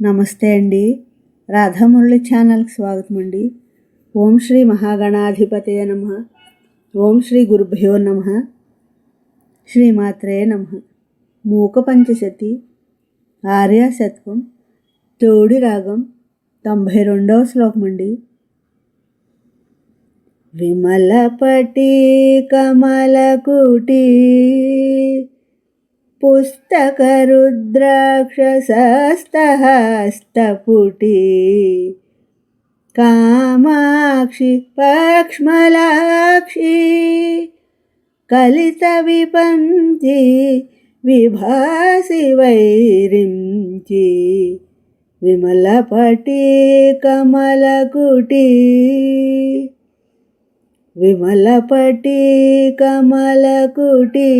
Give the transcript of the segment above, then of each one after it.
నమస్తే అండి. రాధామురళి ఛానల్కి స్వాగతం అండి. ఓం శ్రీ మహాగణాధిపతయ నమః. ఓం శ్రీ గురుభ్యో నమః. శ్రీమాత్రే నమః. మూక పంచశతి ఆర్య శతకం తోడి రాగం 92వ శ్లోకం అండి. విమలపటి కమలకుటి పుస్తకరుద్రాక్షసస్తహస్తపుటి కామాక్షి పక్ష్మలాక్షి కలిత విపంచి విభాసి వైరించి విమలపటి కమలకుటి విమలపటి కమలకుటి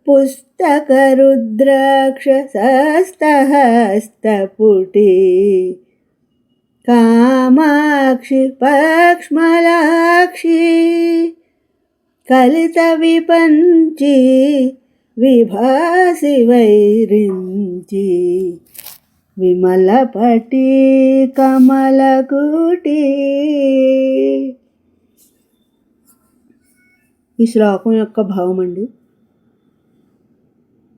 పుస్తకరుద్రాక్షసస్తహస్తపుటి కామాక్షి పక్ష్మలాక్షి కలిత విపంచి విభాసి వైరించి విమలపటి కమలకుటి. ఈ శ్లోకం యొక్క భావం అండి.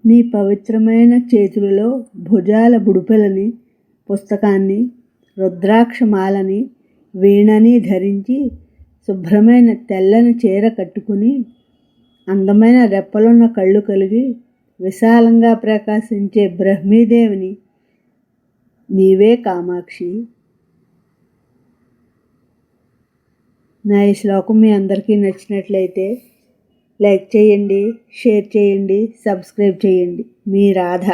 నీ పవిత్రమైన చేతులలో భుజాల బుడుపెలని, పుస్తకాన్ని, రుద్రాక్షమాలని, వీణని ధరించి శుభ్రమైన తెల్లని చీర కట్టుకుని అందమైన రెప్పలున్న కళ్ళు కలిగి విశాలంగా ప్రకాశించే బ్రహ్మీదేవిని నీవే కామాక్షి. నా ఈ శ్లోకం మీ అందరికీ నచ్చినట్లయితే లైక్ చేయండి, షేర్ చేయండి, సబ్స్క్రైబ్ చేయండి. మీ రాధ.